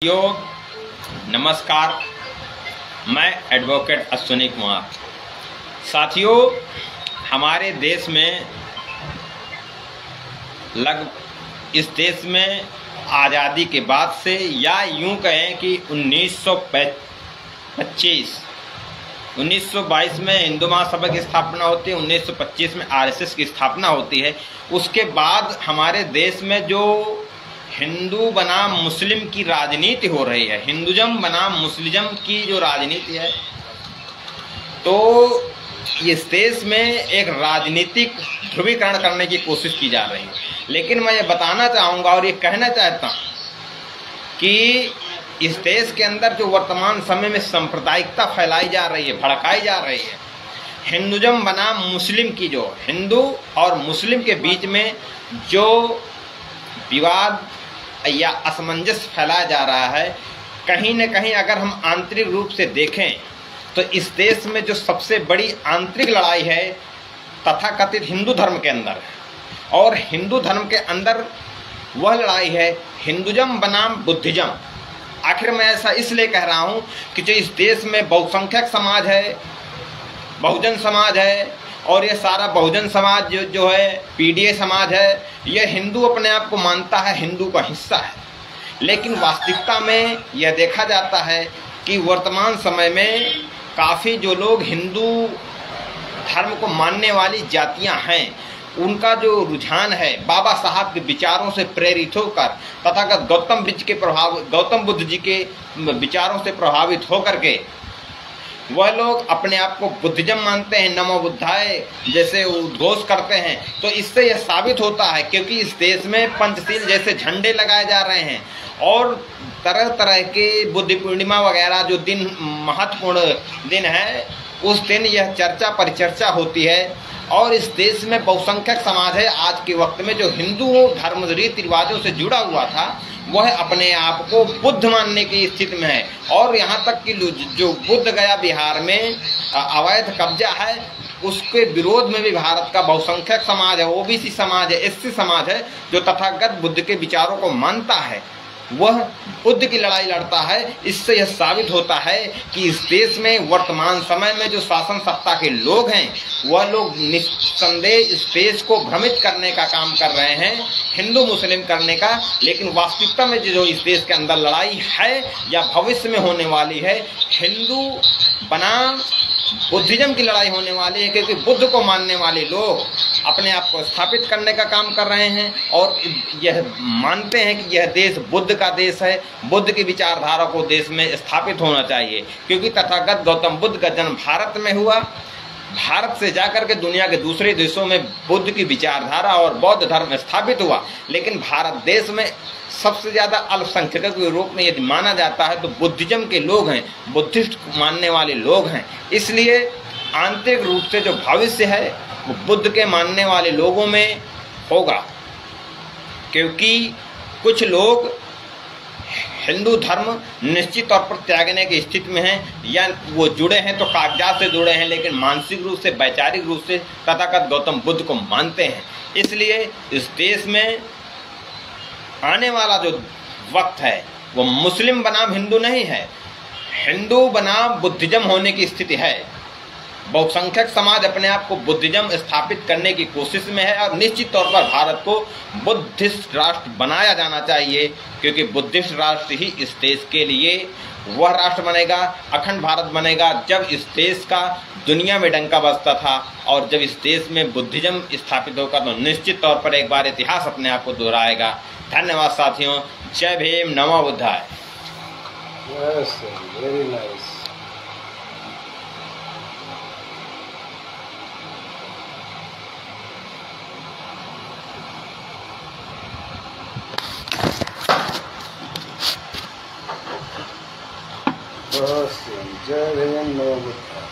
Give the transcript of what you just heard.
योग नमस्कार। मैं एडवोकेट अश्विनी कुमार। साथियों, हमारे देश में इस देश में आज़ादी के बाद से, या यूं कहें कि 1922 में हिंदू महासभा की स्थापना होती है, 1925 में आरएसएस की स्थापना होती है। उसके बाद हमारे देश में जो हिंदू बनाम मुस्लिम की राजनीति हो रही है, हिंदुज़म बनाम मुस्लिम की जो राजनीति है, तो इस देश में एक राजनीतिक ध्रुवीकरण करने की कोशिश की जा रही है। लेकिन मैं ये बताना चाहूँगा और ये कहना चाहता हूँ कि इस देश के अंदर जो वर्तमान समय में सांप्रदायिकता फैलाई जा रही है, भड़काई जा रही है, हिंदुज़म बनाम मुस्लिम की, जो हिंदू और मुस्लिम के बीच में जो विवाद या असमंजस फैलाया जा रहा है, कहीं न कहीं अगर हम आंतरिक रूप से देखें तो इस देश में जो सबसे बड़ी आंतरिक लड़ाई है तथाकथित हिंदू धर्म के अंदर है। और हिंदू धर्म के अंदर वह लड़ाई है हिंदुज़म बनाम बुद्धिज़्म। आखिर मैं ऐसा इसलिए कह रहा हूँ कि जो इस देश में बहुसंख्यक समाज है, बहुजन समाज है, और ये सारा बहुजन समाज जो है, पीडीए समाज है, यह हिंदू अपने आप को मानता है, हिंदू का हिस्सा है। लेकिन वास्तविकता में यह देखा जाता है कि वर्तमान समय में काफ़ी जो लोग हिंदू धर्म को मानने वाली जातियां हैं, उनका जो रुझान है बाबा साहब के विचारों से प्रेरित होकर, तथागत गौतम बुद्ध जी के विचारों से प्रभावित होकर के वह लोग अपने आप को बुद्धिज़्म मानते हैं, नमो बुद्धाय जैसे उद्घोष करते हैं। तो इससे यह साबित होता है, क्योंकि इस देश में पंचशील जैसे झंडे लगाए जा रहे हैं और तरह तरह के बुद्ध पूर्णिमा वगैरह जो दिन महत्वपूर्ण दिन है, उस दिन यह चर्चा परिचर्चा होती है। और इस देश में बहुसंख्यक समाज है आज के वक्त में जो हिंदू धर्म रीति रिवाजों से जुड़ा हुआ था, वह अपने आप को बुद्ध मानने की स्थिति में है। और यहाँ तक कि जो बुद्ध गया बिहार में अवैध कब्जा है, उसके विरोध में भी भारत का बहुसंख्यक समाज है, ओबीसी समाज है, एससी समाज है, जो तथागत बुद्ध के विचारों को मानता है, वह बुद्ध की लड़ाई लड़ता है। इससे यह साबित होता है कि इस देश में वर्तमान समय में जो शासन सत्ता के लोग हैं, वह लोग निस्संदेह इस देश को भ्रमित करने का काम कर रहे हैं, हिंदू मुस्लिम करने का। लेकिन वास्तविकता में जो इस देश के अंदर लड़ाई है या भविष्य में होने वाली है, हिंदू बनाम बुद्धिज़्म की लड़ाई होने वाली है। क्योंकि बुद्ध को मानने वाले लोग अपने आप को स्थापित करने का काम कर रहे हैं और यह मानते हैं कि यह देश बुद्ध का देश है, बुद्ध की विचारधारा को देश में स्थापित होना चाहिए। क्योंकि तथागत गौतम बुद्ध का जन्म भारत में हुआ, भारत से जाकर के दुनिया के दूसरे देशों में बुद्ध की विचारधारा और बौद्ध धर्म स्थापित हुआ। लेकिन भारत देश में सबसे ज़्यादा अल्पसंख्यकों के रूप में यदि माना जाता है तो बुद्धिज़्म के लोग हैं, बुद्धिस्ट मानने वाले लोग हैं। इसलिए आंतरिक रूप से जो भविष्य है वो बुद्ध के मानने वाले लोगों में होगा। क्योंकि कुछ लोग हिंदू धर्म निश्चित तौर पर त्यागने की स्थिति में हैं, या वो जुड़े हैं तो कागजात से जुड़े हैं, लेकिन मानसिक रूप से, वैचारिक रूप से तथागत गौतम बुद्ध को मानते हैं। इसलिए इस देश में आने वाला जो वक्त है वो मुस्लिम बनाम हिंदू नहीं है, हिंदू बनाम बुद्धिज़्म होने की स्थिति है। बहुसंख्यक समाज अपने आप को बुद्धिज़्म स्थापित करने की कोशिश में है और निश्चित तौर पर भारत को बुद्धिस्ट राष्ट्र बनाया जाना चाहिए। क्योंकि बुद्धिस्ट राष्ट्र ही इस देश के लिए वह राष्ट्र बनेगा, अखंड भारत बनेगा, जब इस देश का दुनिया में डंका बजता था। और जब इस देश में बुद्धिज़्म स्थापित होगा तो निश्चित तौर पर एक बार इतिहास अपने आप को दोहराएगा। धन्यवाद साथियों। जय भीम, नमो बुद्धाय। Very nice. जय भीम, नमो बुद्धाय।